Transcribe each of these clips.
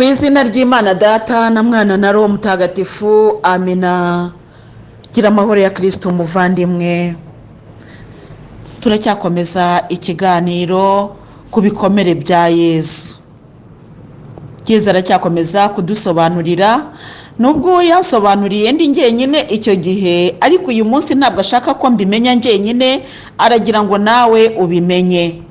Ku izina ry'Imana Data na Mwana na Roho Mutagatifu, amina. Gira amahoro ya Kristo umuvandimwe. Turacyakomeza ikiganiro ku bikomere bya Yezu. Yezu aracyakomeza kudusobanurira, nubwo yansobanuriye ndi njyenyine icyo gihe, ariko uyu munsi ntabwo ashaka ko mbimenya njyenyine, aragira ngo nawe ubimenye.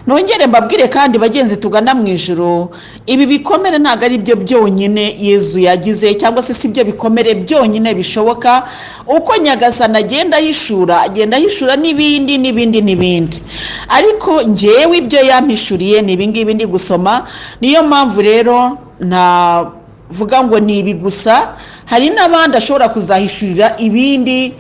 Nongere mbabwire kandi bagenzi tugana mu ijuru, ibi bikomere ntago ari byo byonyine Yezu yagize, cyangwa se si byo bikomere byonyine bishoboka. Uko Nyagasani agenda ahishura n'ibindi, ariko njyewe ibyo yampishuriye ni ibingibi ndi gusoma. Niyo mpamvu rero navuga ngo ni ibi gusa, hari n'abandi ashobora kuzahishurira ibindi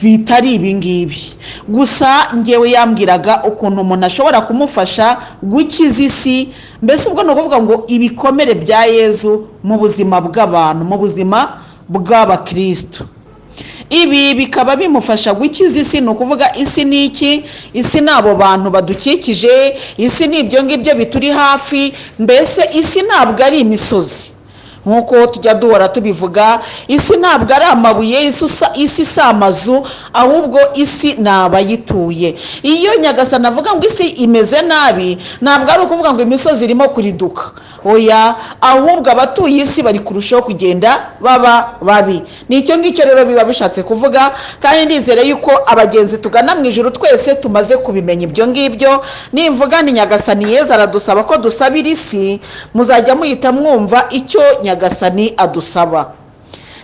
bitari ibingibi gusa. Ngewe yambwiraga ukuntu umuntu ashobora kumufasha gukiza isi, mbese ubwo no kuvuga ngo ibikomere bya Yezu mu buzima bw'abantu, mu buzima bw'abakristo. Ibi bikaba bimufasha gukiza isi. Ni ukuvuga isi ni iki? Isi ni abo bantu badukikije, isi ni ibyo ngibyo bituri hafi. Mbese isi ntabwo ari imisozi nkuko tujya duhora tubivuga. Isi ntabwo ari amabuye, isi si amazu, ahubwo isi ni abayituye. Iyo Nyagasani avuga ngo isi imeze nabi, ntabwo ari ukuvuga ngo imisozi irimo kuriduka, oya, ahubwo abatuye isi bari kurushaho kugenda baba babi. Nicyo ngicyo rero biba bishatse kuvuga, kandi ndizere yuko abagenzi tugana mu ijuru twese tumaze kubimenya ibyo ngibyo. Nimvuga ni Nyagasani Yezu aradusaba ko dusabira isi, muzajya muhita mwumva icyo Nyagasani adusaba.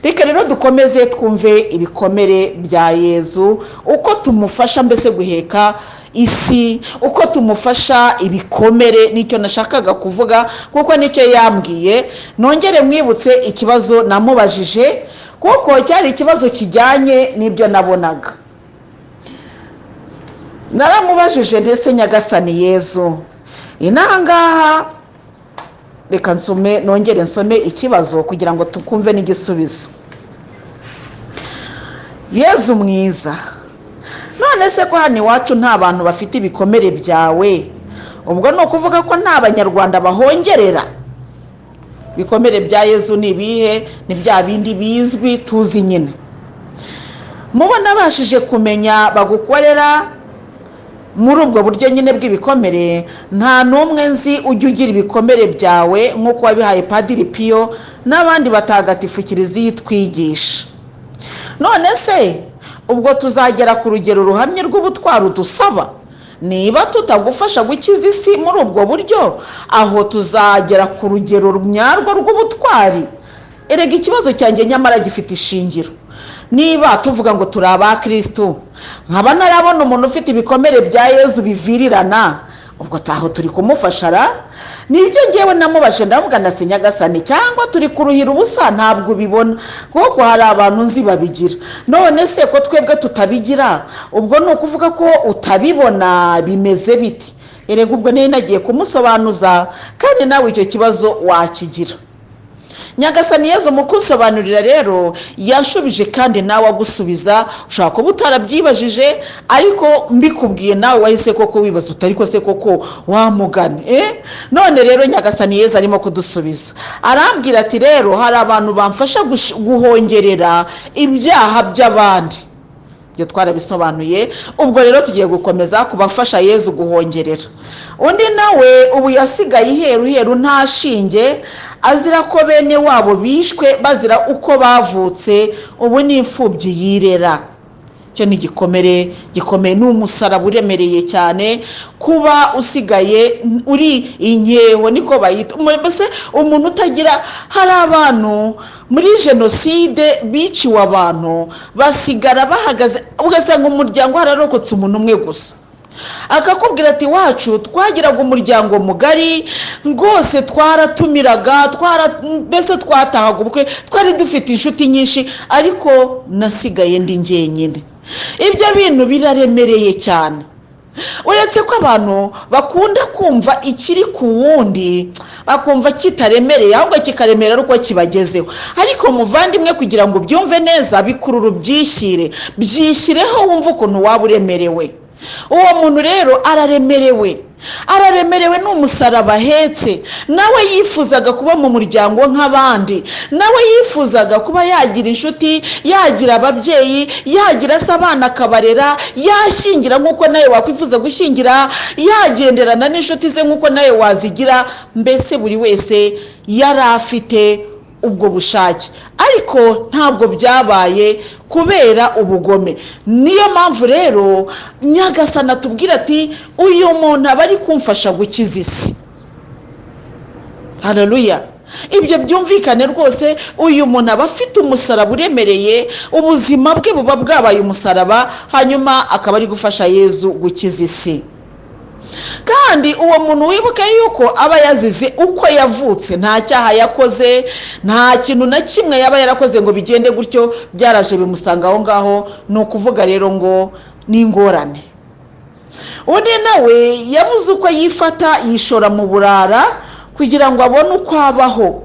Reka rero dukomeze twumve ibikomere bya Yezu, uko tumufasha mbese guheka isi, uko tumufasha ibikomere. Nicyo nashakaga kuvuga kuko nicyo yambwiye. Nongere mwibutse ikibazo namubajije, kuko cyari ikibazo kijyanye n'ibyo nabonaga. Naramubajije ndetse Nyagasani Yezu, inahangaha reka nongere nsome ikibazo kugira ngo tukumve n'igisubizo. Yezu mwiza, none se ko hano iwacu nta bantu bafite ibikomere byawe, ubwo ni ukuvuga ko nta banyarwanda bahongerera? Ibikomere bya Yezu ni ibihe? Ni bya bindi bizwi tuzi nyine. Mubona bashije kumenya bagukorera muri ubwo buryo nyine bw'ibikomere. Nta n'umwe nzi ujya ugira ibikomere byawe nk'uko wabihaye Padiri Pio n'abandi batagatifu Kiliziya itwigisha. None se ubwo tuzagera ku rugero ruhamye rw'ubutwari udusaba? Niba tutagufasha gukiza isi muri ubwo buryo, aho tuzagera ku rugero nyarwo rw'ubutwari? Erega ikibazo cyanjye nyamara gifite ishingiro. Niba tuvuga ngo turi abakristo, nkaba narabona umuntu ufite ibikomere bya Yezu bivirirana, ubwo taho turi kumufasha ra? Nibyo ngewe namubashe ndavuga na Nyagasani, cyangwa turi kuruhira ubusa ntabwo ubibona? Kuko hari abantu nzi babigira. None se ko twebwe tutabigira, ubwo ni ukuvuga ko utabibona bimeze biti? Erega ubwo nari nagiye kumusobanuza, kandi nawe icyo kibazo wakigira. Nyagasani Yezu mu kusobanurira rero yanshubije, kandi nawe agusubiza. Ushaka kuba utarabyibajije, ariko mbikubwiye nawe wahise koko wibaza utari ko se koko wamugane. None rero Nyagasani Yezu arimo kudusubiza, arambwira ati rero hari abantu bamfasha guhongerera ibyaha by'abandi. Iyo twarabisobanuye, ubwo rero tugiye gukomeza kubafasha Yezu guhongerera. Undi nawe ubu yasigaye iheru nta shinge, azira ko bene wabo bishwe bazira uko bavutse, ubu ni imfubyi yirera. Cyo ni igikomere gikomeye, n'umusaraba uremereye cyane kuba usigaye uri inkeho, niko bayita. Mbese umuntu utagira, hari abantu muri jenoside biciwe abantu basigara bahagaze, ugasanga umuryango hararokotse umuntu umwe gusa, akakubwira ati wacu twagiraga umuryango mugari rwose, twaratumiraga, mbese twatahaga ubukwe, twari dufite inshuti nyinshi, ariko nasigaye ndi njyenyine. Ibyo bintu biraremereye cyane. Uretse ko abantu bakunda kumva ikiri ku wundi, bakumva kitaremereye, ahubwo kikaremera ari uko kibagezeho. Ariko muvandimwe, kugira ngo byumve neza, bikurura byishyireho wumva ukuntu waba uremerewe. Uwo muntu rero araremerewe, araremerewe n'umusaraba ahetse, nawe yifuzaga kuba mu muryango nk'abandi, nawe yifuzaga kuba yagira inshuti, yagira ababyeyi, yagira se abana akabarera, yashyingira nk'uko nawe wakwifuza gushyingira, yagenderana n'inshuti ze nk'uko nawe wazigira. Mbese buri wese yari afite ubwo bushake, ariko ntabwo byabaye kubera ubugome. Niyo mpamvu rero Nyagasani atubwira ati uyu muntu aba ari kumfasha gukiza isi. Haleluya! Ibyo byumvikane rwose, uyu muntu aba afite umusaraba uremereye, ubuzima bwe buba bwabaye umusaraba, hanyuma akaba ari gufasha Yezu gukiza isi. Kandi uwo muntu wibuke yuko aba yazize uko yavutse, nta cyaha yakoze, nta kintu na kimwe yaba yarakoze ngo bigende gutyo, byaraje bimusanga aho ngaho. Ni ukuvuga rero ngo ni ingorane. Undi nawe yabuze uko yifata, yishora mu burara kugira ngo abone uko abaho.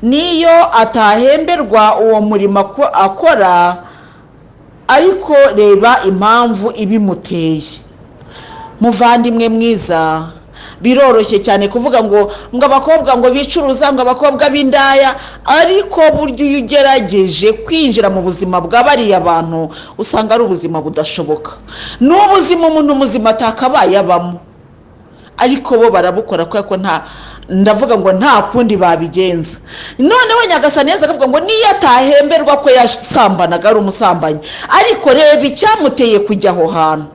Niyo atahemberwa uwo murimo akora, ariko reba impamvu ibimuteye. Muvandimwe mwiza, biroroshye cyane kuvuga ngo abakobwa ngo bicuruza, ngo abakobwa b'indaya, ariko buryo iyo ugerageje kwinjira mu buzima bw'abariya bantu usanga ari ubuzima budashoboka. Ni ubuzima umuntu muzima atakabaye abamo, ariko bo barabukora kuko ndavuga ngo nta kundi babigenza. Noneho Nyagasani Yezu akavuga ngo niyo atahemberwa ko yasambanaga ari umusambanyi, ariko reba icyamuteye kujya aho hantu.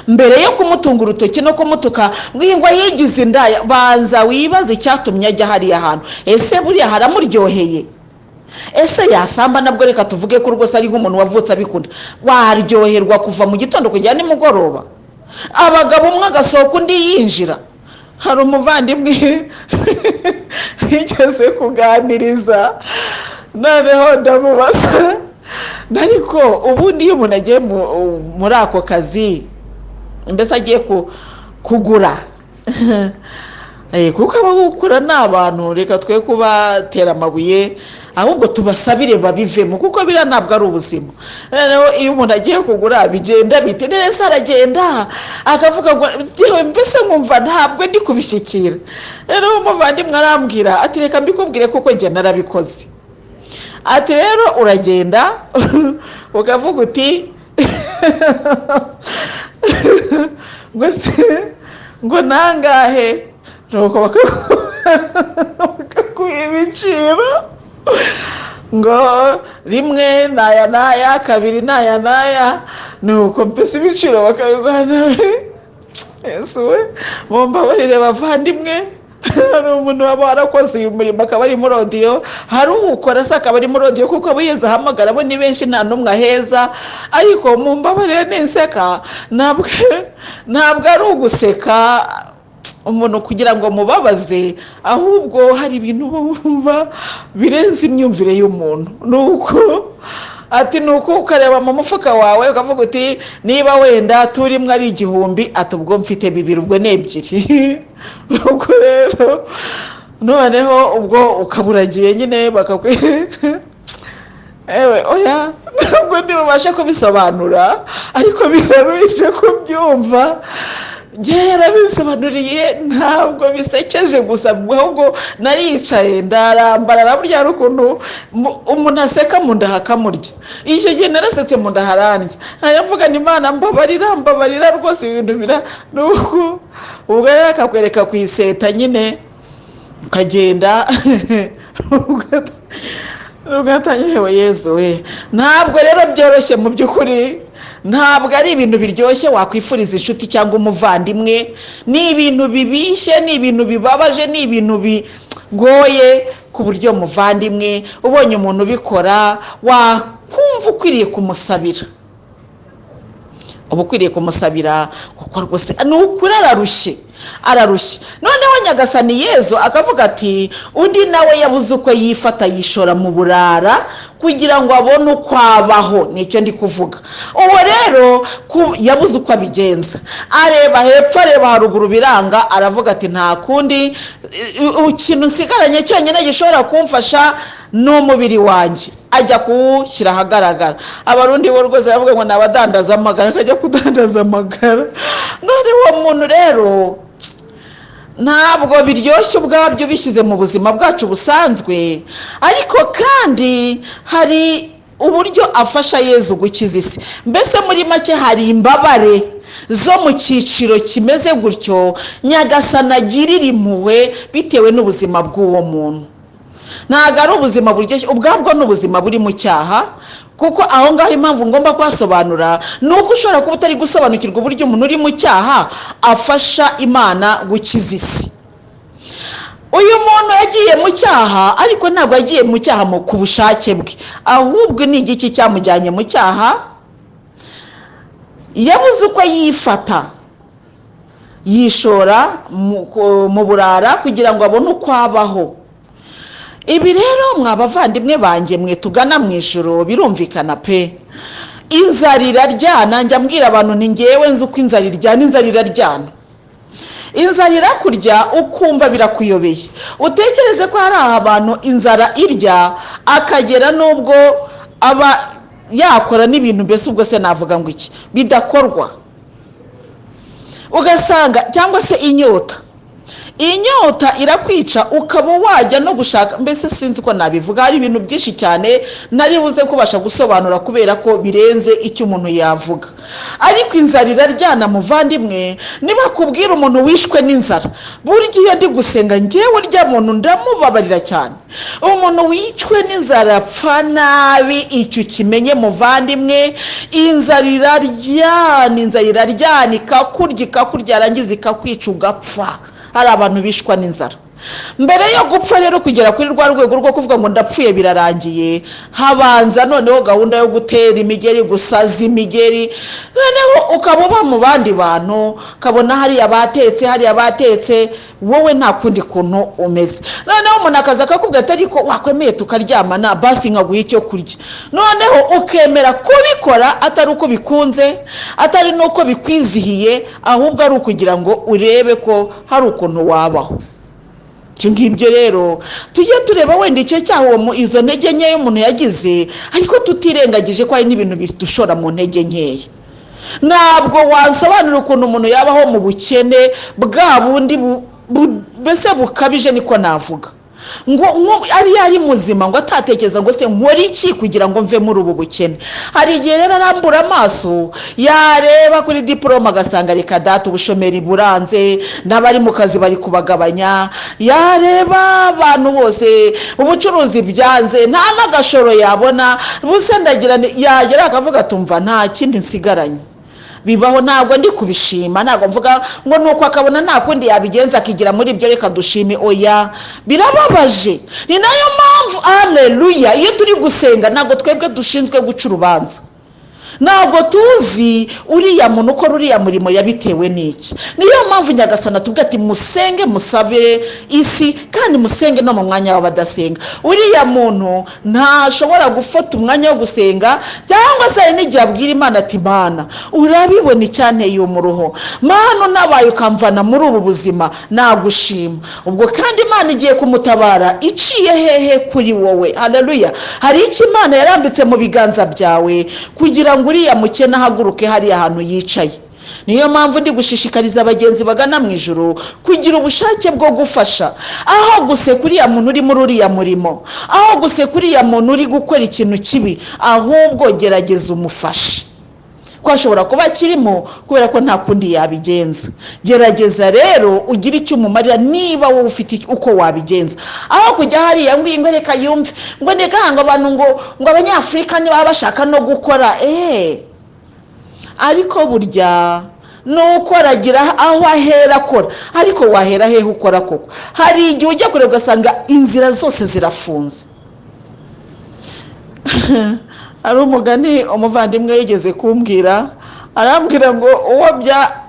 Mbere yo kumutunga urutoki no kumutuka ngo yigize indaya, banza wibaze icyatumye ajya hariya hantu. Ese buriya haramuryoheye? Ese yasamba nabwo reka tuvuge ko rwose ari nk'umuntu wavutse abikunda, waryoherwa kuva mu gitondo kugera nimugoroba? Abagabo umwe agasohoka undi yinjira. Hari umuvandimwe yigeze kuganiriza, noneho ndamubaza, ariko ubundi iyo umuntu agiye muri ako kazi, mbese agiye kugura kuko abagukura ni abantu, reka twe kubatera amabuye, ahubwo tubasabire babivemo, kuko biriya ntabwo ari ubuzima. Noneho iyo umuntu agiye kugura bigenda bite? Nese aragenda akavuga ngo mbese nkumva ntabwo ndi kubishyikira. Rero umuvandimwe arambwira ati reka mbikubwire kuko njye narabikoze. Ati rero uragenda ukavuga uti ngo nangahe, nuko bakakuha ibiciro, ngo rimwe naya, kabiri naya, nuko mbese ibiciro bakabiguha nawe. Yesu we, mumbabarire bavandimwe, hari umuntu waba warakoze uyu murimo akaba ari muri audio, hari uwukora se akaba ari muri audio, kuko abiyeza ahamagara bo ni benshi nta n'umwe aheza. Ariko mumbabarire ninseka, ntabwo ari uguseka umuntu kugira ngo mubabaze, ahubwo hari ibintu bumva birenze imyumvire y'umuntu. Nuko ati nuko ukareba mu mufuka wawe ukavuga uti niba wenda turimwe ari 1000, ati ubwo mfite 2, ubwo ni 2. Ubwo rero noneho ubwo ukaburagiye nyine ewe oya, ntabwo ndibashe kubisobanura, ariko biraruhije kubyumva. Yarabisobanuriye, ntabwo bisekeje gusa, ahubwo naricaye ndarambarara. Burya ari ukuntu umuntu aseka mu nda hakamurya. Icyo gihe narasetse mu nda harandya, mvuga ni Imana mbabarira rwose ibintu bira. Nuko ubwo rero akakwereka ku iseta nyine ukagenda ugatanyewe. Yezu we, ntabwo rero byoroshye mu by'ukuri, ntabwo ari ibintu biryoshye wakwifuriza inshuti cyangwa umuvandimwe. Ni ibintu bibishye, ni ibintu bibabaje, ni ibintu bigoye, ku buryo muvandimwe ubonye umuntu ubikora wakumva ukwiriye kumusabira. Ubukwiriye kumusabira kuko rwose ni ukuri ararushye. Noneho Nyagasani Yezu akavuga ati undi nawe yabuze uko yifata, yishora mu burara kugira ngo abone uko abaho. Nicyo ndi kuvuga. Uwo rero yabuze uko abigenza, areba hepfo areba haruguru biranga, aravuga ati nta kundi, ikintu nsigaranye cyonyine gishobora kumfasha ni umubiri wanjye. Ajya kuwushyira ahagaragara. Abarundi bo rwose bavuga ngo nabadandaza amagara, akajya kudandaza amagara. None uwo muntu rero ntabwo biryoshye ubwabyo bishyize mu buzima bwacu busanzwe, ariko kandi hari uburyo afasha Yezu gukiza isi. Mbese muri make hari imbabare zo mu cyiciro kimeze gutyo Nyagasani agirira impuhwe bitewe n'ubuzima bw'uwo muntu. Ntabwo ari ubuzima buryoshye, ubwabwo ni ubuzima buri mu cyaha, kuko aho ngaho impamvu ngomba kuhasobanura ni uko ushobora kuba utari gusobanukirwa uburyo umuntu uri mu cyaha afasha Imana gukiza isi. Uyu muntu yagiye mu cyaha, ariko ntabwo yagiye mu cyaha ku bushake bwe, ahubwo ni igiki cyamujyanye mu cyaha. Yabuze uko yifata, yishora mu burara kugira ngo abone uko abaho. Ibi rero mwabavandimwe banjye mwe tugana mu ijuru birumvikana pe. Inzara iraryana, njya mbwira abantu nti ngewe nzi uko inzara iryana. Inzara iraryana, inzara irakurya ukumva birakuyobeye. Utekereze ko hari abantu inzara irya akagera n'ubwo aba yakora n'ibintu mbese ubwo se navuga ngo iki bidakorwa, ugasanga cyangwa se inyota irakwica ukaba wajya no gushaka, mbese sinzi ko nabivuga, hari ibintu byinshi cyane nari buze kubasha gusobanura kubera ko birenze icyo umuntu yavuga. Ariko inzara iraryana muvandimwe, niba kubwira umuntu wishwe n'inzara, burya iyo ndi gusenga ngewe urya muntu ndamubabarira cyane. Umuntu wicwe n'inzara apfa nabi, icyo kimenye muvandimwe. Inzara iraryana ikakurya yarangiza ikakwica ugapfa. Hari abantu bishwa n'inzara. Mbere yo gupfa rero kugera kuri rwa rwego rwo kuvuga ngo ndapfuye birarangiye, habanza noneho gahunda yo gutera imigeri, gusaza imigeri, noneho ukaba uba mu bandi bantu, ukabona hariya batetse, wowe nta kundi kuntu umeze. Noneho umuntu akaza akakubwira ati ariko wakwemeye tukaryamana basi nkaguha icyo kurya. Noneho ukemera kubikora atari uko bikunze, atari nuko bikwizihiye, ahubwo ari ukugira ngo urebe ko hari ukuntu wabaho. Ngibyo rero tujye tureba wenda icyo cyaho izo ntege nke y'umuntu yagize, ariko tutirengagije ko hari n'ibintu bidushora mu ntege nkeya. Ntabwo wasobanura ukuntu umuntu yabaho mu bukene bwa bundi mbese bukabije, niko navuga ngo ari muzima ngo atatekereza ngo se nkora iki kugira ngo mve muri ubu bukene. Hari igihe rero arambura amaso yareba kuri diploma agasanga reka data ubushomeri buranze, n'abari mu kazi bari kubagabanya, yareba abantu bose ubucuruzi byanze, nta n'agashoro yabona, busendagira yagera akavuga tumva nta kindi nsigaranye. Bibaho, ntabwo ndi kubishima, ntabwo mvuga ngo nuko akabona nta kundi yabigenza akigira muri ibyo reka dushime, oya, birababaje. Ni nayo mpamvu haleluya iyo turi gusenga ntabwo twebwe dushinzwe guca urubanza. Ntabwo tuzi uriya muntu ukora uriya murimo yabitewe n'iki. Niyo mpamvu Nyagasani atubwira ati musenge musabe isi, kandi musenge no mu mwanya w'abadasenga. Uriya muntu ntashobora gufata umwanya wo gusenga, cyangwa se n'igihe abwira Imana ati Mana urabibona icyanteye umuruho, Mana nabaye ukamvana muri ubu buzima, nagushima. Ubwo kandi Imana igiye kumutabara iciye hehe kuri wowe. Haleluya. Hari icyo Imana yarambitse mu biganza byawe kugira ngo uriya mukene ahaguruke hariya ahantu yicaye. Niyo mpamvu ndi gushishikariza abagenzi bagana mu ijuru kugira ubushake bwo gufasha, aho guseka uriya muntu uri muri uriya murimo, aho guseka uriya muntu uri gukora ikintu kibi, ahubwo gerageza umufashe. Ko ashobora kuba kirimo kubera ko nta kundi yabigenza. Gerageza rero ugira icyo umumarira niba wowe ufite uko wabigenza, aho kujya hariya ngo reka yumve ngo ndeganga abantu ngo Abanyafurika niba bashaka no gukora ariko burya nuko aragira aho ahera akora, ariko wahera hehe ukora koko? Hari igihe ujya kureba ugasanga inzira zose zirafunze. Ari umugani umuvandimwe yigeze kumbwira, arambwira ngo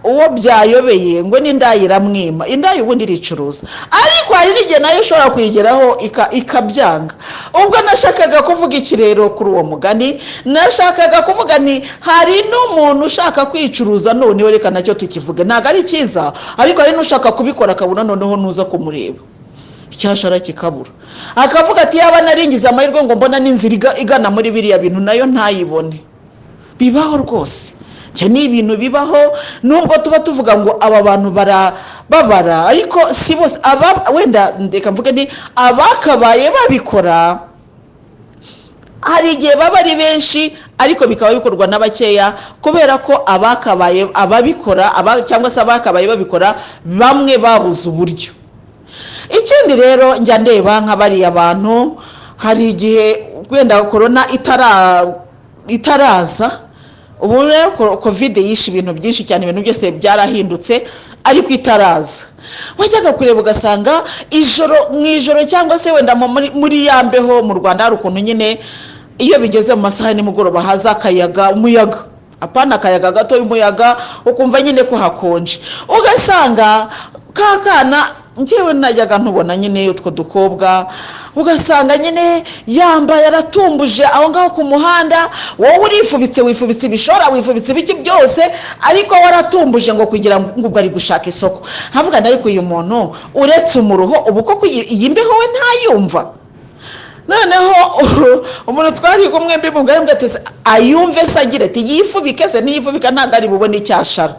uwo byayobeye ngo n'indayira mwima, indayi ubundi iricuruza, ariko hari n'igihe nayo ushobora kuyigeraho ikabyanga. Ubwo nashakaga kuvuga iki rero kuri uwo mugani? Nashakaga kuvuga ni hari n'umuntu ushaka kwicuruza, noneho reka nacyo tukivuge, ntabwo ari cyiza, ariko hari n'ushaka kubikora akabona noneho nuza kumureba icyashara kikabura, akavuga ati yaba naringize amahirwe ngo mbona n'inzira igana muri biriya bintu nayo ntayibone. Bibaho rwose, cyo ni ibintu bibaho, nubwo tuba tuvuga ngo aba bantu barababara, ariko si bose. Wenda ndeka mvuge ni abakabaye babikora, hari igihe baba ari benshi ariko bikaba bikorwa n'abakeya, kubera ko ababikora cyangwa se abakabaye babikora bamwe babuze uburyo. Ikindi rero njya ndeba nk'abariya bantu, hari igihe wenda korona itaraza, ubu rero covid yishe ibintu byinshi cyane, ibintu byose byarahindutse, ariko itaraza wajyaga kureba ugasanga mu ijoro cyangwa se wenda muri yambeho mu Rwanda hari ukuntu nyine iyo bigeze mu masaha nimugoroba haza umuyaga, apana akayaga gato y'umuyaga, ukumva nyine ko hakonje, ugasanga kakana njyewe najyaga ntubona nyine utwo dukobwa, ugasanga nyine yambaye aratumbuje aho ngaho ku muhanda, wowe wifubitse ibishora, wifubitse ibiki byose, ariko waratumbuje ngo kugira ngo ari gushaka isoko. Havuga ariko uyu muntu uretse umuruho ubu koko iyi mbeho we ntayumva. Noneho umuntu twari kumwe mbimubwira ngo ati ayumve se agira ati yifubike se, niyifubika ntabwo ari bubone icyashara.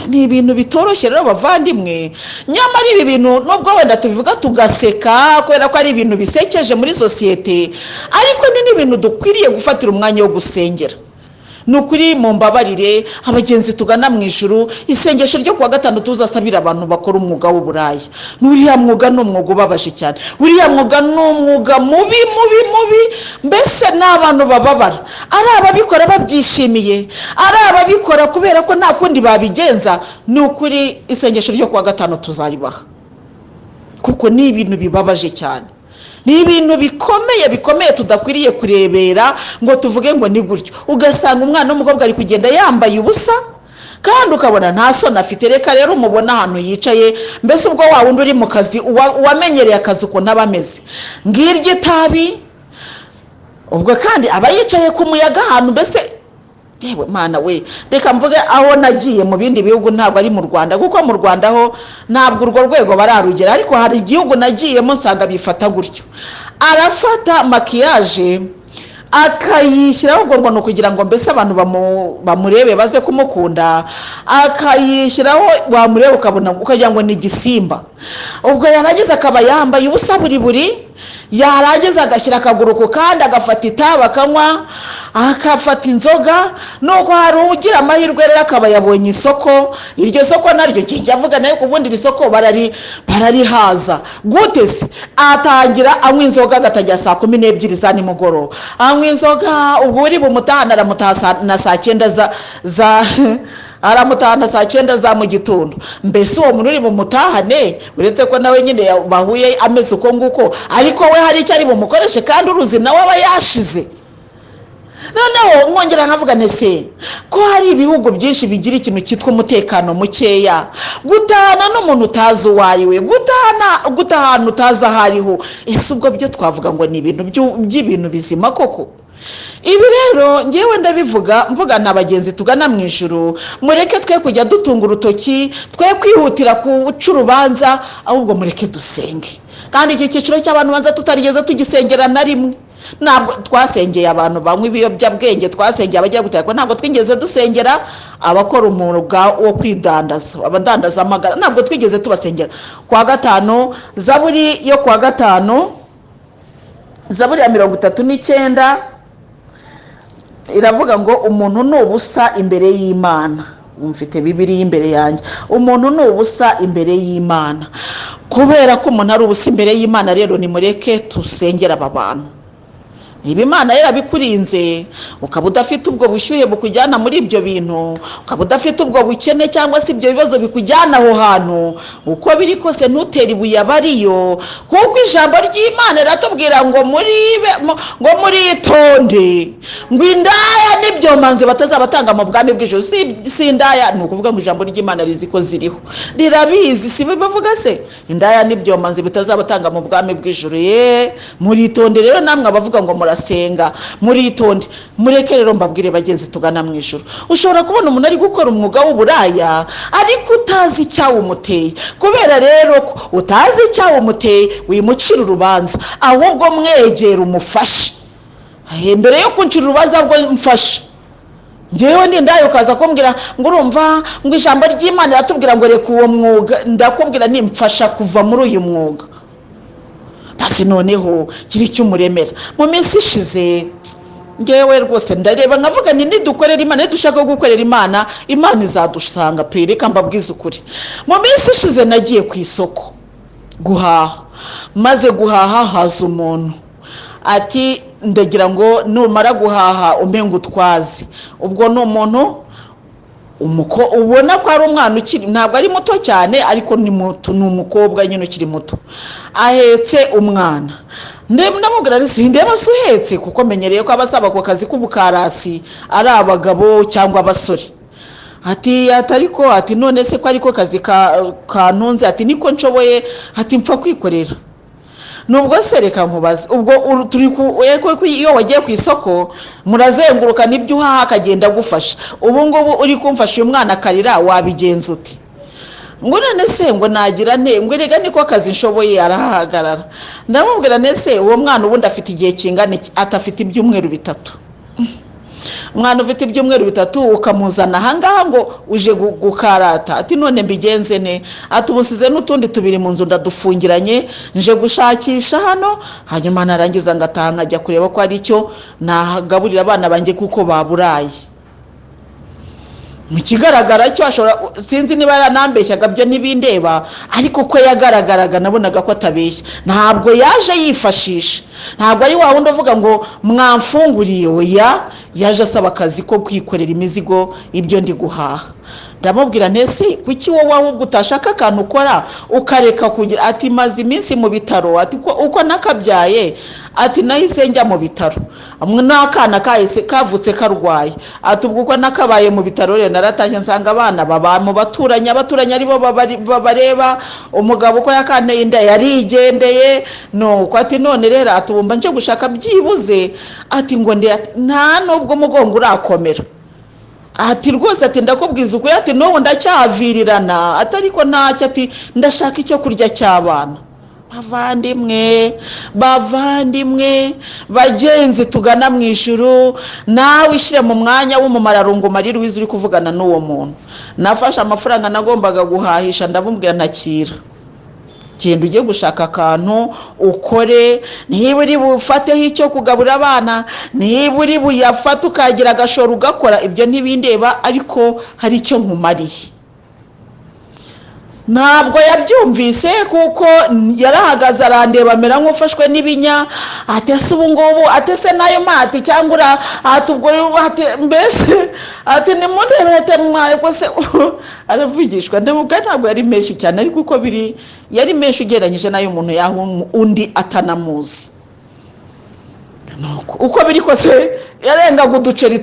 Ni ibintu bitoroshye rero bavandimwe, nyamara ibi bintu nubwo wenda tubivuga tugaseka kubera ko ari ibintu bisekeje muri sosiyete, ariko ni ibintu dukwiriye gufatira umwanya wo gusengera. Nukuri mumbabarire abagenzi tugana mu ijuru, isengesho ryo kuwa gatanu tuzasabira abantu bakora umwuga w'uburaya. Nuriya mwuga ni umwuga ubabaje cyane, uriya mwuga ni umwuga mubi, mbese n'abantu bababara, ari ababikora babyishimiye, ari ababikora kubera ko nta kundi babigenza. Ni ukuri isengesho ryo kuwa gatanu tuzaribaha, kuko ni ibintu bibabaje cyane, ni ibintu bikomeye tudakwiriye kurebera ngo tuvuge ngo ni gutyo. Ugasanga umwana w'umukobwa ari kugenda yambaye ubusa kandi ukabona nta soni afite. Reka rero umubona ahantu yicaye, mbese ubwo wa wundi uri mu kazi uwamenyereye akazi ukuntu aba ameze, ngiryo itabi, ubwo kandi aba yicaye ku muyaga ahantu. Mbese yewe mana we, reka mvuge aho nagiye mu bindi bihugu, ntabwo ari mu Rwanda, kuko mu Rwanda ho ntabwo urwo rwego bararugera, ariko hari igihugu nagiyemo nsanga bifata gutyo. Arafata makiyaje akayishyiraho, ubwo ngo kugira ngo mbese abantu bamurebe baze kumukunda, akayishyiraho, wamureba ukabona ukagira ngo ni igisimba. Ubwo yarangiza akaba yambaye ubusa buri, yarangiza agashyira akaguru ku kandi, agafata itabi akanywa, akafata inzoga. Nuko hari ugira amahirwe rero akaba yabonye isoko, iryo soko naryo kijya avuga nayo kubundi iri soko bararihaza gute se, atangira anywa inzoga agatangira saa 12 za nimugoroba, anywa inzoga. Ubwo uri bumutahana aramutahana saa 9 aramutahana saa 9 za mu gitondo. Mbese uwo muntu uri bumutahane, uretse ko nawe nyine bahuye ameze uko nguko, ariko we hari icyo ari bumukoreshe kandi uruzi nawe aba yashize. Noneho mwongera nkavuga nese ko hari ibihugu byinshi bigira ikintu cyitwa umutekano mukeya, gutahana n'umuntu utazi uwo ari we, gutahana utazi aho ariho, ese ubwo byo twavuga ngo ni ibintu by'ibintu bizima koko? Ibi rero ngewe ndabivuga mvuga n'abagenzi tugana mu ijuru, mureke twe kujya dutunga urutoki, twe kwihutira kuca urubanza, ahubwo mureke dusenge. Kandi iki cyiciro cy'abantu banza tutarigeze tugisengera na rimwe. Ntabwo twasengeye abantu banywa ibiyobyabwenge, twasengeye abagiye guteka, ntabwo twigeze dusengera abakora umwuga wo kwidandaza, abadandaza amagara, ntabwo twigeze tubasengera. Kwa gatanu, zaburi yo kwa gatanu, zaburi ya 39 iravuga ngo umuntu ni ubusa imbere y'Imana. Mfite Bibiliya imbere yanjye. Umuntu ni ubusa imbere y'Imana. Kubera ko umuntu ari ubusa imbere y'Imana, rero nimureke tusengera aba bantu. Niba Imana yarabikurinze, ukaba udafite ubwo bushyuhe bukujyana muri ibyo bintu, ukaba udafite ubwo bukene cyangwa se ibyo bibazo bikujyana aho hantu, uko biri kose ntutere ibuye abariyo, kuko ijambo ry'Imana riratubwira ngo muritonde, ngo indaya n'ibyomanzi batazabatanga mu bwami bw'ijuru. Si indaya, ni ukuvuga ngo ijambo ry'Imana rizi ko ziriho, rirabizi. Si bivuga se indaya n'ibyomanzi bitazabatanga mu bwami bw'ijuru. Muritonde rero namwe abavuga ngo senga, muritonde. Mureke rero mbabwire bagenzi tugana mu ijuru, ushobora kubona umuntu ari gukora umwuga w'uburaya ariko utazi icyawumuteye. Kubera rero utazi icyawumuteye, wimucira urubanza, ahubwo mwegera umufashe. Mbere yo kuncira urubanza bwo mfashe, ngewe ndi ndayo kaza kumbwira ngo urumva ngo ijambo ry'Imana iratubwira ngo reka uwo mwuga, ndakubwira nimfasha kuva muri uyu mwuga. Basi noneho kiri cy'umuremera. Mu minsi ishize ngewe rwose ndareba nkavuga ni nidukorera Imana, nidushaka gukorera Imana, Imana izadusanga pe, reka mbabwize ukuri. Mu minsi ishize nagiye ku isoko guhaha, maze guhaha haza umuntu ati ndagira ngo numara guhaha umenga utwazi. Ubwo ni umuntu ubona ko ari umwana ukiri, ntabwo ari muto cyane ariko ni muto, ni umukobwa nyine ukiri muto, ahetse umwana. Ndamubwira ati sindeba suhetse, kuko menyereye ko abasaba ku kazi k'ubukarasi ari abagabo cyangwa abasore. Ati atariko, ati none se ko ariko kazi kantunze, ati niko nshoboye, ati mpfa kwikorera. Nubwo se reka nkubaze, ubwo turi iyo wagiye ku isoko murazenguruka n'ibyo uhaha akagenda gufasha, ubu ngubu uri kumfasha uyu mwana akarira, wabigenza uti? Ngo none se ngo nagira nte, ngo rega niko akazi nshoboye. Arahagarara. Ndamubwira nese uwo mwana ubundi afite igihe kingana iki? Atafite ibyumweru 3. Umwana ufite ibyumweru 3 ukamuzana ahangaha ngo uje gukarata, ati none mbigenze ne? Ati ubusize n'utundi 2 mu nzu ndadufungiranye, nje gushakisha hano, hanyuma narangiza ngataha nkajya kureba ko ari cyo nahagaburira abana banjye kuko baburaye. Mu kigaragara cyo ashobora, sinzi niba yaranambeshyaga byo nibindeba, ariko ko yagaragaraga nabonaga ko atabeshya. Ntabwo yaje yifashisha, ntabwo ari wa wundi uvuga ngo mwamfunguriye, oya, yaje asaba akazi ko kwikorera imizigo ibyo ndi guhaha. Ndamubwira nese kuki wowe ahubwo utashaka akantu ukora ukareka kugira? Ati maze iminsi mu bitaro, ati uko nakabyaye, ati nahise njya mu bitaro, n'akana kahise kavutse karwaye, ati ubwo uko nakabaye mu bitaro rero naratashye nsanga abana baba mu baturanyi aribo babareba, umugabo uko yakanteye inda yarigendeye, nuko ati none rero atubumba nje gushaka byibuze, ati ngo nta nubwo umugongo urakomera. Ati rwose, ati ndakubwiza uko, ati n'ubu ndacyavirirana, atariko ntacyo, ati ndashaka icyo kurya cy'abana. Bavandimwe bagenzi tugana mu ijuru, nawe ishyire mu mwanya w'umumararungu Louise uri kuvugana n'uwo muntu. Nafashe amafaranga nagombaga guhahisha, ndamubwira ntakira, genda ujye gushaka akantu ukore, niba uri bufateho icyo kugaburira abana, niba uri buyafate ukagira agashoro ugakora, ibyo ntibindeba, ariko hari icyo nkumariye. Ntabwo yabyumvise kuko yarahagaze arandeba amera nk'ufashwe n'ibinya. Atese ubu ngubu, atese nayo mati cyangwa atubwo mbese, ati nimundebete mwari ko se aravugishwa. Ndavuga ntabwo yari menshi cyane, ariko uko biri yari menshi ugereranyije nayo umuntu yaho undi atanamuzi. Uko biri kose yarengaga uduceri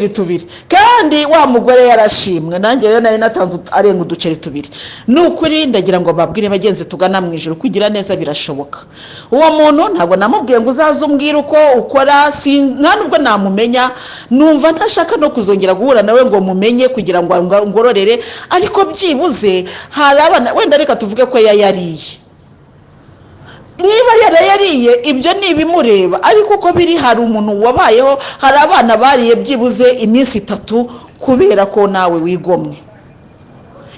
tubiri, kandi wa mugore yarashimwe. Nanjye rero nari natanze arenga uduceri 2. Nukuri ndagira ngo babwire bagenzi tugana mu ijuru, kugira neza birashoboka. Uwo muntu ntabwo namubwiye ngo uzaze umbwire uko ukora, nta nubwo namumenya, numva ntashaka no kuzongera guhura nawe ngo mumenye kugira ngo ngororere, ariko byibuze hari abana wenda reka tuvuge ko yariye. Niba yarayariye ibyo nibimureba, ariko uko biri hari umuntu wabayeho, hari abana bariye byibuze iminsi 3 kubera ko nawe wigomwe.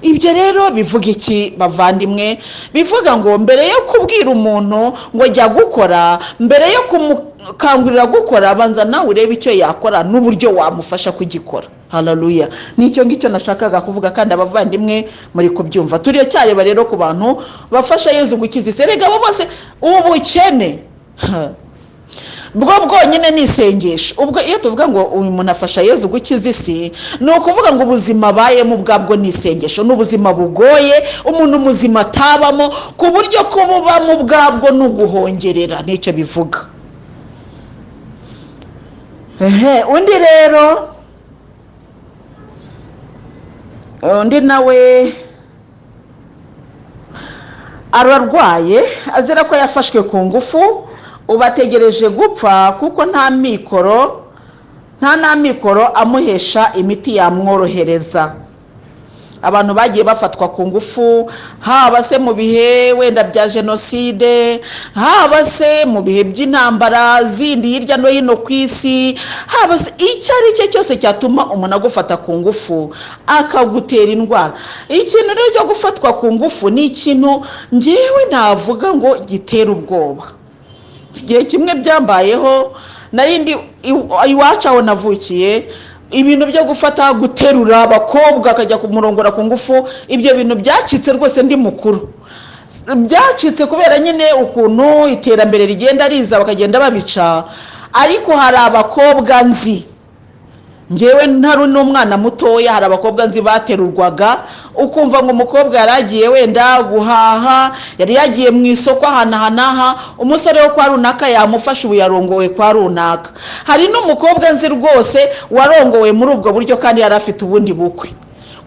Ibyo rero bivuga iki bavandimwe? Bivuga ngo mbere yo kubwira umuntu ngo jya gukora, mbere yo kumukangurira gukora, banza nawe urebe icyo yakora n'uburyo wamufasha kugikora. Haleluya. Nicyo ngicyo nashakaga kuvuga, kandi abavandimwe muri kubyumva. Turiyo cyareba rero ku bantu bafasha Yezu gukiza isi. Erega bo bose ubukene bwo bwonyine ni isengesho. Ubwo iyo tuvuga ngo uyu muntu afasha Yezu gukiza isi, ni ukuvuga ngo ubuzima bayemo ubwabwo ni isengesho. N'ubuzima bugoye umuntu muzima atabamo, ku buryo kububamo ubwabwo n'uguhongerera. Nicyo bivuga. Undi rero, undi nawe ararwaye, azira ko yafashwe ku ngufu, ubategereje gupfa kuko nta mikoro amuhesha imiti yamworohereza. abantu bagiye bafatwa ku ngufu, haba se mu bihe wenda bya jenoside, haba se mu bihe by'intambara zindi hirya no hino ku isi, haba se icyo ari cyo cyose cyatuma umuntu agufata ku ngufu akagutera indwara. Ikintu rero cyo gufatwa ku ngufu ni ikintu njyewe navuga ngo gitera ubwoba. Igihe kimwe byambayeho, narindi iwacu aho navukiye, ibintu byo gufata guterura abakobwa akajya kumurongora ku ngufu, ibyo bintu byacitse rwose ndi mukuru. Byacitse kubera nyine ukuntu iterambere rigenda riza bakagenda babica. Ariko hari abakobwa nzi, njyewe ntari n'umwana mutoya, hari abakobwa nzi baterurwaga, ukumva ngo umukobwa yaragiye wenda guhaha, yari yagiye mu isoko ahanahanaha, umusore wo kwa runaka yamufasha, ubu yarongowe kwa runaka. Hari n'umukobwa nzi rwose warongowe muri ubwo buryo kandi yari afite ubundi bukwe.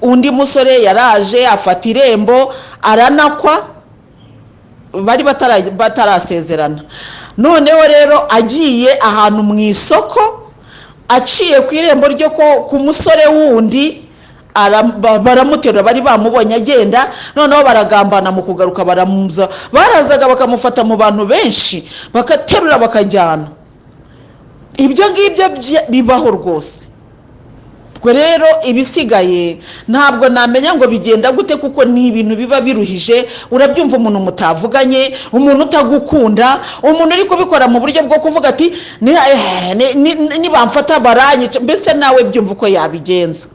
Undi musore yaraje afata irembo aranakwa, bari batarasezerana. Noneho rero agiye ahantu mu isoko, aciye ku irembo ryo ku musore wundi, baramuterura, bari bamubonye agenda, noneho baragambana mu kugaruka baramuza, barazaga bakamufata mu bantu benshi bakaterura bakajyana. Ibyo ngibyo bibaho rwose. Ubwo rero ibisigaye ntabwo namenya ngo bigenda gute, kuko ni ibintu biba biruhije. Urabyumva umuntu mutavuganye, umuntu utagukunda, umuntu uri kubikora mu buryo bwo kuvuga ati nibamfata baranyica, mbese nawe byumva uko yabigenza.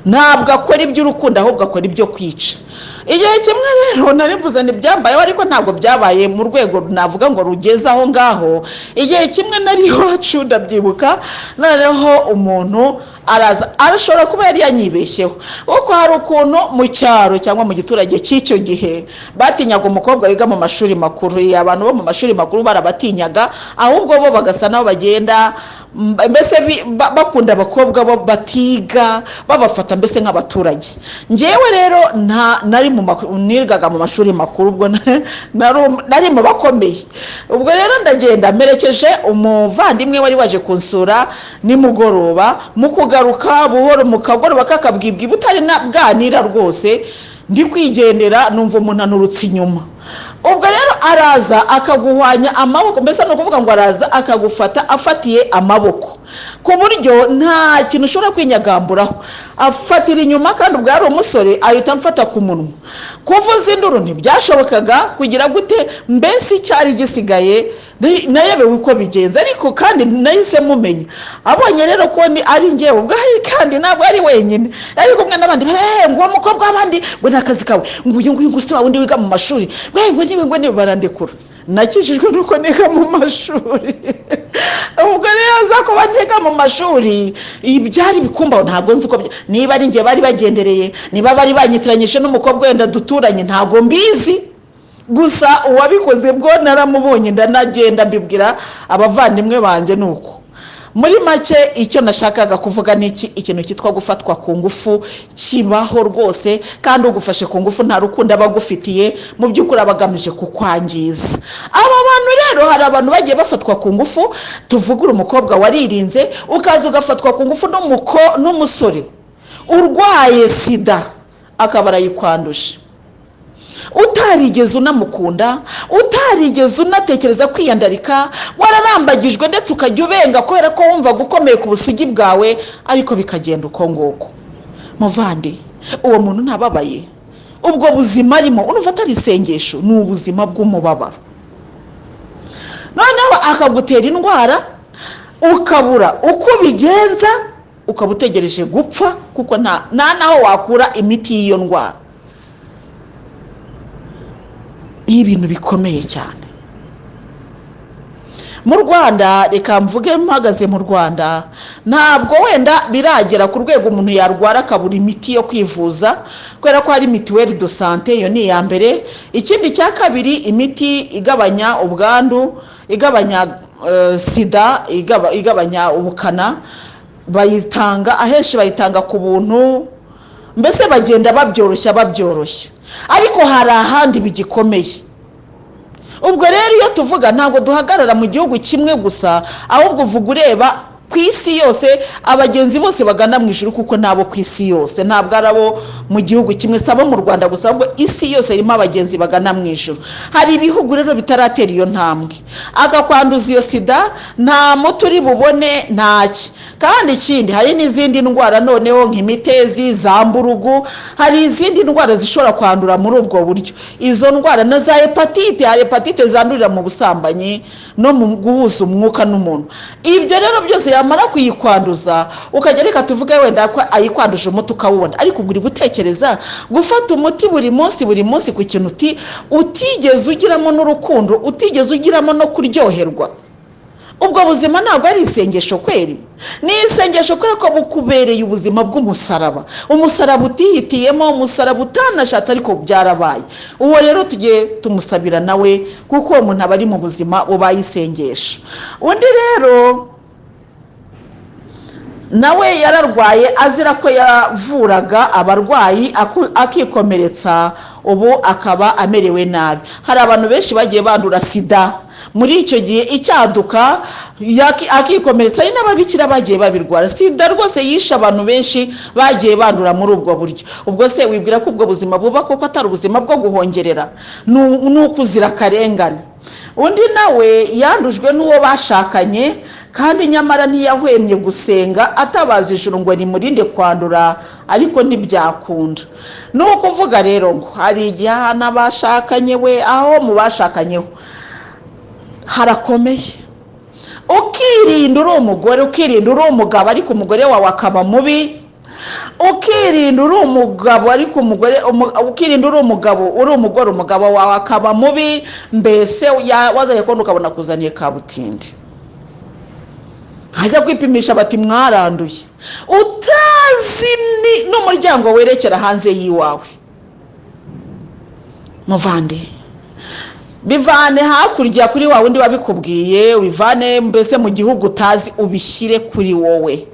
Ntabwo akora iby'urukundo, ahubwo akora ibyo kwica. Igihe kimwe rero narimvuze ntibyambayeho, ariko ntabwo byabaye mu rwego navuga ngo rugeze aho ngaho. Igihe kimwe nari iwacu ndabyibuka, noneho umuntu araza, arashobora kuba yari yanyibeshyeho, kuko hari ukuntu mu cyaro cyangwa mu giturage cy'icyo gihe batinyaga umukobwa wiga mu mashuri makuru. Abantu bo mu mashuri makuru barabatinyaga, ahubwo bo bagasa naho bagenda mbese bakunda abakobwa bo batiga, babafata mbese nk'abaturage. Njyewe rero nigaga mu mashuri makuru, ubwo nari mu bakomeye. Ubwo rero ndagenda merekeje umuvandimwe wari waje kunsura nimugoroba, mu kugaruka buhoro mu kagoroba kakabwibwi butari bwanira rwose, ndi kwigendera numva umuntu anurutse inyuma. Ubwo rero araza akaguhwanya amaboko, mbese no kuvuga ngo araza akagufata afatiye amaboko, ku buryo nta kintu ushobora kwinyagamburaho. Afatira inyuma, kandi ubwo yari umusore, ahita amfata ku munwa. Kuvuza induru ntibyashobokaga, kugira gute, mbese cyari gisigaye nayebewe uko bigenza. Ariko kandi nahise mumenya, abonye rero ko ari njyewe ubwo, kandi ntabwo ari wenyine, ari kumwe n'abandi. Ngo uwo mukobwa w'abandi ngo ni akazi kawe, ngo uyu nguyu gusa wundi wiga mu mashuri, ngo niwe barandekura. Nakijijwe nuko niga mu mashuri. Ubwo rero aza ko baniga mu mashuri, ibyari bikumbaho ntabwo nzi uko niba ari njye bari bagendereye, niba bari banyitiranyije n'umukobwa wenda duturanye, ntabwo mbizi. Gusa uwabikoze bwo naramubonye, ndanagenda mbibwira abavandimwe banjye. Nuko muri make icyo nashakaga kuvuga ni ikintu cyitwa gufatwa ku ngufu kibaho rwose, kandi ugufashe ku ngufu nta rukundo abagufitiye, mu by'ukuri abagamije kukwangiza. Aba bantu rero, hari abantu bagiye bafatwa ku ngufu. Tuvugura umukobwa waririnze, ukaza ugafatwa ku ngufu n'umusore urwaye sida, akaba arayikwanduje, utarigeze unamukunda, utarigeze unatekereza kwiyandarika, wararambagijwe ndetse ukajya ubenga kubera ko wumva gukomeye ku busugi bwawe, ariko bikagenda uko nguko. Muvandi, uwo muntu ntababaye? Ubwo buzima arimo urumva atari isengesho, ni ubuzima bw'umubabaro. Noneho akagutera indwara, ukabura uko bigenza, ukaba utegereje gupfa, kuko nta naho wakura imiti y'iyo ndwara. Ibintu bikomeye cyane. Mu Rwanda, reka mvuge mpagaze mu Rwanda, ntabwo wenda biragera ku rwego umuntu yarwara akabura imiti yo kwivuza, kubera ko hari mituweli de sante, iyo ni iya mbere. Ikindi cya kabiri, imiti igabanya ubwandu, igabanya sida, igabanya ubukana, bayitanga ahenshi, bayitanga ku buntu, mbese bagenda babyoroshya. Ariko hari ahandi bigikomeye. Ubwo rero iyo tuvuga, ntabwo duhagarara mu gihugu kimwe gusa, ahubwo uvuga ureba ku isi yose abagenzi bose bagana mu ijuru, kuko nabo ku isi yose, ntabwo arabo mu gihugu kimwe, sabo mu Rwanda gusa, ahubwo isi yose irimo abagenzi bagana mu ijuru. Hari ibihugu rero bitaratera iyo ntambwe, agakwanduza iyo sida nta muti uri bubone ntaki. Kandi ikindi, hari n'izindi ndwara noneho nk'imitezi, za mburugu, hari izindi ndwara zishobora kwandura muri ubwo buryo. Izo ndwara na za hepatite, hari hepatite zandurira mu busambanyi no mu guhuza umwuka n'umuntu. Ibyo rero byose yamara kuyikwanduza, ukajya reka tuvuge wenda ko ayikwanduje umuti ukawubona, ariko uguri gutekereza gufata umuti buri munsi ku kintu utigeze ugiramo n'urukundo, utigeze ugiramo no kuryoherwa. Ubwo buzima ntabwo ari isengesho kweri, ni isengesho kubera ko bukubereye ubuzima bw'umusaraba, umusaraba utihitiyemo, umusaraba utanashatse ariko byarabaye. Uwo rero tugiye tumusabira nawe, kuko uwo muntu aba ari mu buzima bubaye isengesho. Undi rero nawe yararwaye azira ko yavuraga abarwayi akikomeretsa, ubu akaba amerewe nabi. Hari abantu benshi bagiye bandura sida muri icyo gihe icyaduka, akikomeretsa. Hari n'ababikira bagiye babirwara. Sida rwose yishe abantu benshi bagiye bandura muri ubwo buryo. Ubwo se wibwira ko ubwo buzima buba kuko atari ubuzima bwo guhongerera, ni ukuzira akarengane. Undi nawe yandujwe n'uwo bashakanye, kandi nyamara ntiyahwemye gusenga atabaza ijuru ngo rimurinde kwandura, ariko ntibyakunda. Ni ukuvuga rero ngo hari igihe n'abashakanye we, aho mu bashakanyeho harakomeye, ukirinda uri umugore, ukirinda uri umugabo ariko umugore wawe akaba mubi, ukirinda uri umugabo ariko ukirinda uri umugabo, uri umugore umugabo wawe akaba mubi, mbese wazanye kubona ukabona kuzaniye kabutindi, hajya kwipimisha bati mwaranduye, utazi n'umuryango werekera hanze y'iwawe. Muvande, bivane hakurya kuri wa wundi wabikubwiye, ubivane mbese mu gihugu utazi, ubishyire kuri wowe.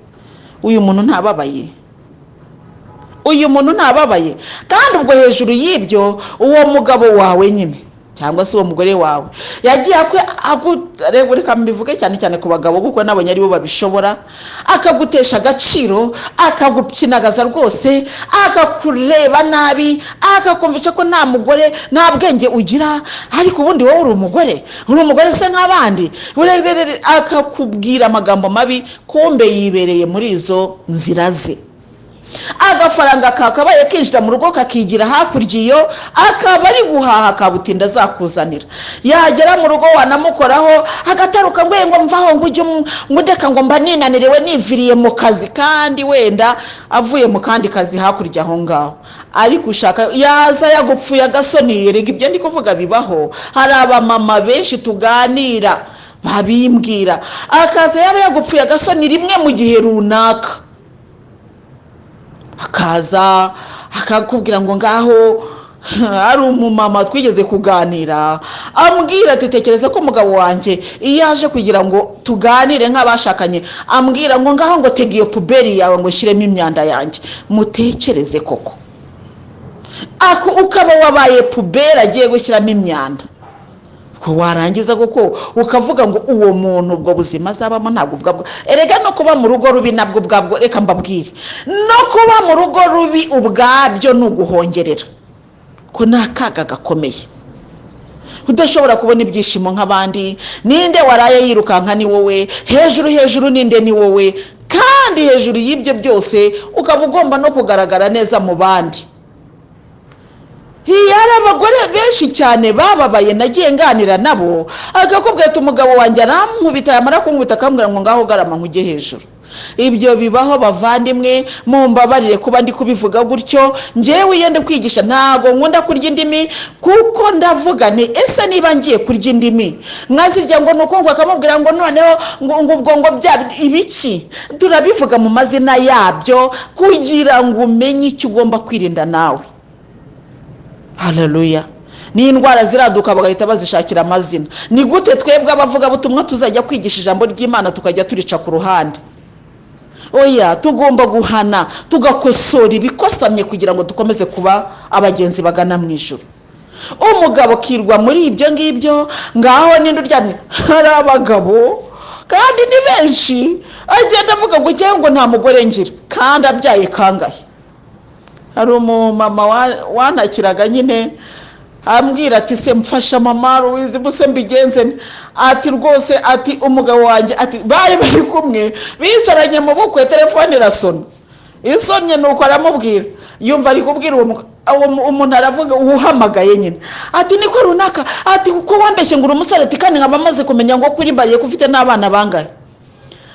Uyu muntu ntababaye, uyu muntu ntababaye. Kandi ubwo hejuru y'ibyo, uwo mugabo wawe nyine cyangwa se uwo mugore wawe yagiye reka mbivuge cyane cyane ku bagabo, kuko nabonye ari bo babishobora, akagutesha agaciro, akagupyinagaza rwose, akakureba nabi, akakumvisha ko nta mugore nta bwenge ugira, ariko ubundi wowe uri umugore se nk'abandi, akakubwira amagambo mabi, kumbe yibereye muri izo nzira ze. Agafaranga kakabaye kinjira mu rugo kakigira hakurya iyo, akaba ari guhaha kabutinda zakuzanira. Yagera mu rugo wanamukoraho agataruka ngo mvaho ngo ujye ngudeka ngo mba ninaniriwe niviriye mu kazi, kandi wenda avuye mu kandi kazi hakurya aho ngaho. Ariko ushaka yaza yagupfuye agasoni. Rega ibyo ndi kuvuga bibaho. Hari abamama benshi tuganira babimbwira, akaza yaba yagupfuye agasoni rimwe mu gihe runaka, akaza akakubwira ngo ngaho. Hari umumama twigeze kuganira ambwira ati tekereza ko umugabo wanjye iyo aje kugira ngo tuganire nk'abashakanye, ambwira ngo ngaho ngo tega iyo puberi yawe ngo shiremo imyanda yanjye. Mutekereze koko, ukaba wabaye puberi agiye gushyiramo imyanda, ko warangiza kuko ukavuga ngo uwo muntu ubwo buzima azabamo ntabwo bwabwo. Erega no kuba mu rugo rubi nabwo bwabwo, reka mbabwire, no kuba mu rugo rubi ubwabyo ni uguhongerera, ko ni akaga gakomeye. Udashobora kubona ibyishimo nk'abandi. Ninde waraye yirukanka? Ni wowe. Hejuru ninde? Ni wowe. Kandi hejuru y'ibyo byose ukaba ugomba no kugaragara neza mu bandi. Hari abagore benshi cyane bababaye nagiye nganira nabo, agakubwira ati umugabo wanjye arankubita, yamara kunkubita akambwira ngo ngaho garama nkujye hejuru. Ibyo bibaho bavandimwe, mumbabarire kuba ndi kubivuga gutyo. Njyewe yende kwigisha ntago nkunda kurya indimi, kuko ndavuga ni ese niba ngiye kurya indimi mwazirya ngo nuko ngo akamubwira ngo noneho ngo ubwo ngo bya ibiki. Turabivuga mu mazina yabyo kugira ngo umenye icyo ugomba kwirinda nawe. Haleluya. Ni indwara ziraduka bagahita bazishakira amazina. Ni gute twebwe abavuga butumwa tuzajya kwigisha ijambo ry'Imana tukajya turica ku ruhande? Oya, tugomba guhana, tugakosora ibikosamye kugira ngo dukomeze kuba abagenzi bagana mu ijuru. Umugabo kirwa muri ibyo ngibyo, ngaho ninde uryamye? Hari abagabo kandi ni benshi agenda avuga ngo ujye ngo nta mugore ngira kandi abyaye kangahe. Hari umumama wanakiraga nyine ambwira ati se mfasha mama Louise buse mbigenze ati rwose ati umugabo wanjye ati bari kumwe bicaranye mu bukwe telefone irasona isonye nuko aramubwira yumva ari kubwira umuntu aravuga uhamagaye nyine ati niko runaka ati uko wambeshye ngo umusore ati kandi nkaba maze kumenya ngo kuri bariye kufite n'abana bangahe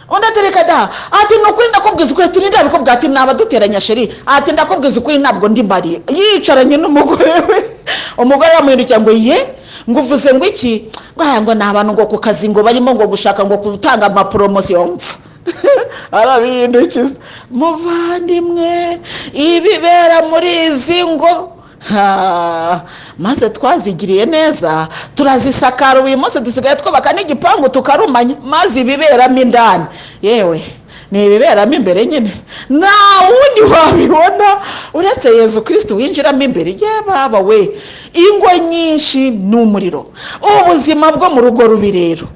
onda tereka da ati nukuri ndakubwiza ukuri ati ndabikubwa ati nabaduteranya sheri ati ndakubwiza ukuri ntabwo ndi mbariye yicaranye n'umugore we umugore yamuhindukira ngo ye nguvuze ngo iki ngo nabantu ngo ku kazi ngo barimo ngo gushaka ngo gutanga ama promotion arabihindukiza muvandimwe ibibera muri izi ngo maze twazigiriye neza turazisakara uyu munsi dusigaye twubaka n'igipangu tukarumanya maze ibiberamo indani yewe ni ibiberamo imbere nyine nta wundi wabibona uretse Yezu Kristo winjiramo imbere baba we ingo nyinshi n'umuriro ubuzima bwo mu rugo rubi rero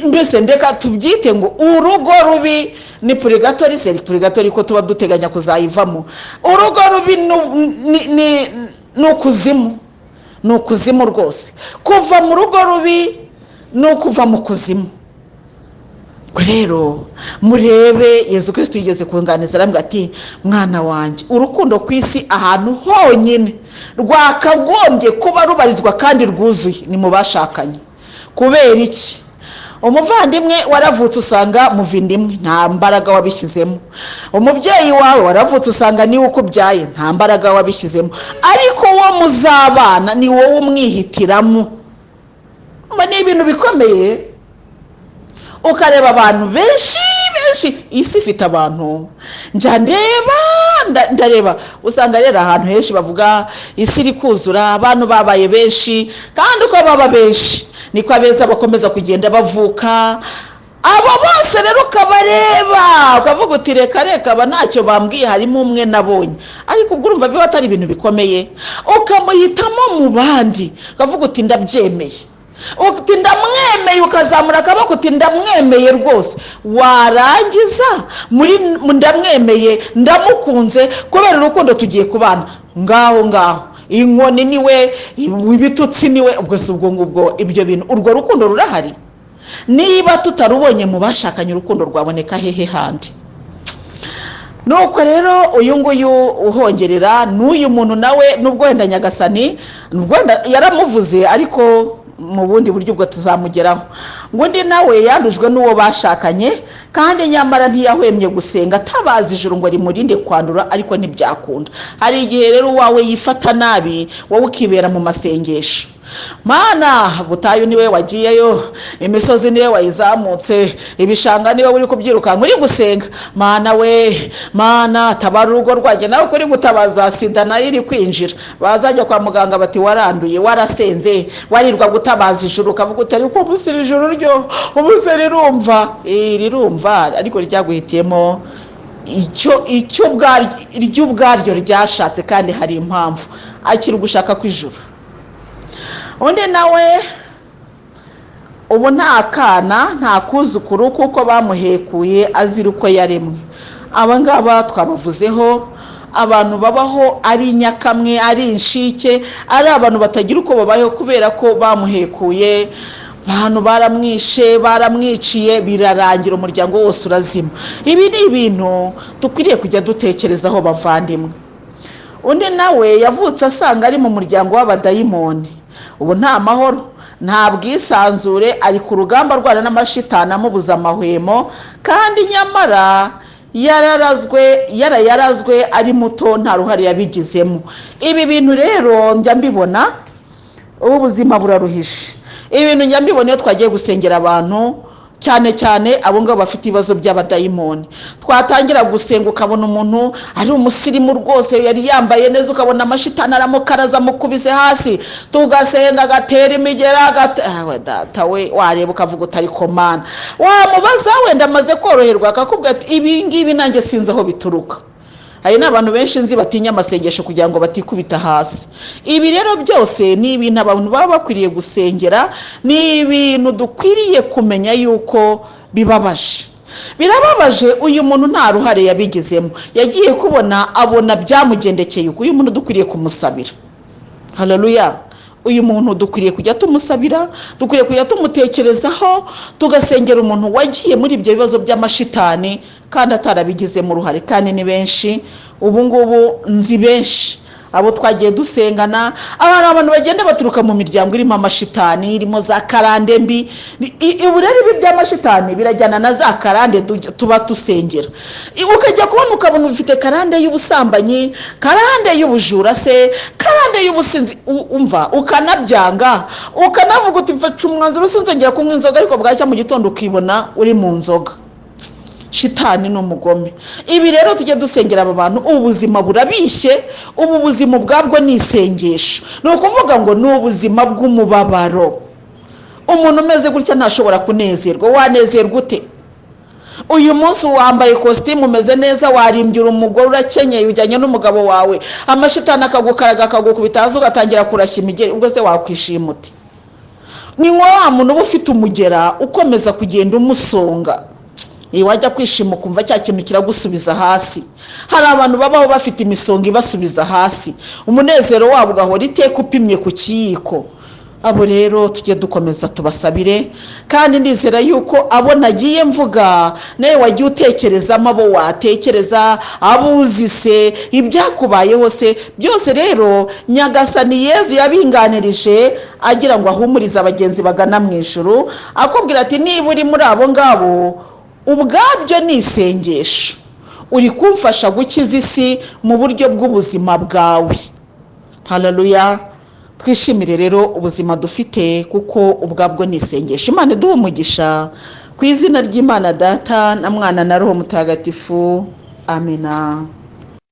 mbese ndeka tubyite ngo urugo rubi ni purigatori seri purigatori ko tuba duteganya kuzayivamo urugo rubi ni ukuzimu rwose kuva mu rugo rubi ni ukuva mu kuzimu. Rero murebe Yezu Kristo yigeze kunganiza arambwira ati mwana wanjye urukundo ku isi ahantu honyine rwakagombye kuba rubarizwa kandi rwuzuye ni mu bashakanye. Kubera iki? Umuvandimwe waravutse usanga muvindimwe nta mbaraga wabishyizemo, umubyeyi wawe waravutse usanga niwe ukubyaye nta mbaraga wabishyizemo, ariko wo muzabana ni wowe umwihitiramo. Ni ibintu bikomeye. Ukareba abantu benshi isi ifite abantu njya ndareba usanga rero ahantu henshi bavuga isi iri kuzura abantu babaye benshi, kandi uko baba benshi niko abeza bakomeza kugenda bavuka. Abo bose rero ukabareba ukavuga uti reka aba ntacyo bambwiye harimo umwe nabonye, ariko ubwo urumva biba atari ibintu bikomeye, ukamuhitamo mu bandi ukavuga uti ndabyemeye, uti ndamwemeye, ukazamura akaboko uti ndamwemeye rwose, warangiza muri ndamwemeye ndamukunze kubera urukundo tugiye kubana ngaho inkoni niwe ibitutsi niwe, ubwo si ubwo ngubwo ibyo bintu urwo rukundo rurahari? Niba tutarubonye mu bashakanye urukundo rwaboneka hehe handi? Nuko rero uyu nguyu uhongerera n'uyu muntu nawe nubwo wenda Nyagasani yaramuvuze ariko mu bundi buryo bwo tuzamugeraho, ngo ndi nawe yandujwe n'uwo bashakanye kandi nyamara ntiyahwemye gusenga atabaza ijuru ngo rimurinde kwandura, ariko ntibyakunda. Hari igihe rero wawe yifata nabi wowe ukibera mu masengesho. Mana butayu niwe wagiyeyo, imisozi niwe wayizamutse, ibishanga niwe uri kubyiruka muri gusenga. Mana we, Mana tabara urugo rwanjye, nawe kuri gutabaza sida nayo iri kwinjira, bazajya kwa muganga bati waranduye, warasenze, warirwa gutabaza ijuru, ukavuga utari ko busira ijuru ryo ubuse rirumva ariko ryaguhitiyemo icyo ubwaryo ryashatse, kandi hari impamvu akiri gushaka kw'ijuru. Undi nawe ubu nta kana nta kuzukuru kuko bamuhekuye azira uko yaremwe. Aba ngaba twabavuzeho, abantu babaho ari nyakamwe, ari inshike, ari abantu batagira uko babayeho kubera ko bamuhekuye, abantu baramwishe baramwiciye, birarangira umuryango wose urazima. Ibi ni ibintu dukwiriye kujya dutekerezaho bavandimwe. Undi nawe yavutse asanga ari mu muryango w'abadayimoni, ubu nta mahoro nta bwisanzure, ari ku rugamba rwana n'amashitani amubuza amahwemo, kandi nyamara yarayarazwe ari muto, nta ruhare yabigizemo. Ibi bintu rero njya mbibona, ubu buzima buraruhishe. Ibi bintu njya mbibona iyo twagiye gusengera abantu, cyane cyane abo ngabo bafite ibibazo by'abadayimoni. Twatangira gusenga ukabona umuntu ari umusirimu rwose, yari yambaye neza, ukabona amashitani aramukaraza amukubise hasi, tugasenga agatera imigera data we, wareba ukavuga utari komana, wamubaza wenda amaze koroherwa akakubwira ati ibi ngibi nanjye sinzi aho bituruka. hari n'abantu benshi nzi batinya amasengesho kugira ngo batikubita hasi. Ibi rero byose ni ibintu abantu baba bakwiriye gusengera, ni ibintu dukwiriye kumenya yuko bibabaje. Birababaje, uyu muntu nta ruhare yabigizemo, yagiye kubona abona byamugendekeye uko. Uyu muntu dukwiriye kumusabira. Haleluya. Uyu muntu dukwiriye kujya tumusabira, dukwiriye kujya tumutekerezaho, tugasengera umuntu wagiye muri ibyo bibazo by'amashitani kandi atarabigizemo uruhare. Kandi ni benshi ubu ngubu, nzi benshi abo twagiye dusengana, abantu bagenda baturuka mu miryango irimo amashitani, irimo za karande mbi. Ubu rero ibi by'amashitani birajyana na za karande tuba dusengera. Ukajya kubona ukabona ufite karande y'ubusambanyi, karande y'ubujura se, karande y'ubusinzi, umva ukanabyanga, ukanavuga uti mfashe umwanzuro sinzongera kunywa inzoga, ariko bwacya mu gitondo ukibona uri mu nzoga. Shitani ni umugome. Ibi rero tujye dusengera aba bantu. Ubuzima burabishye, ubu buzima bwabwo ni isengesho. Ni ukuvuga ngo ni ubuzima bw'umubabaro. Umuntu umeze gutya ntashobora kunezerwa. Wanezerwa ute? Uyu munsi wambaye kositimu umeze neza, warimbyura umugore, urakenyeye, ujyanye n'umugabo wawe, amashitani akagukaraga akagukubita hasi ugatangira kurashya imigeri, ubwo se wakwishima ute? Ni wa muntu uba ufite umugera ukomeza kugenda umusonga. Wajya kwishima ukumva cya kintu kiragusubiza hasi. Hari abantu babaho bafite imisonga ibasubiza hasi, umunezero wabo ugahora iteka upimye ku kiyiko. Abo rero tujye dukomeza tubasabire, kandi ndizera yuko abo nagiye mvuga nawe wagiye utekerezamo, abo watekereza, abo uzise, ibyakubayeho se byose. Rero Nyagasani Yezu yabinganirije agira ngo ahumurize abagenzi bagana mu ijuru, akubwira ati niba uri muri abo ngabo, ubwabyo ni isengesho, uri kumfasha gukiza isi mu buryo bw'ubuzima bwawe. Haleluya. Twishimire rero ubuzima dufite, kuko ubwabwo ni isengesho. Imana iduhe umugisha, ku izina ry'Imana Data na Mwana na Roho Mutagatifu. Amina.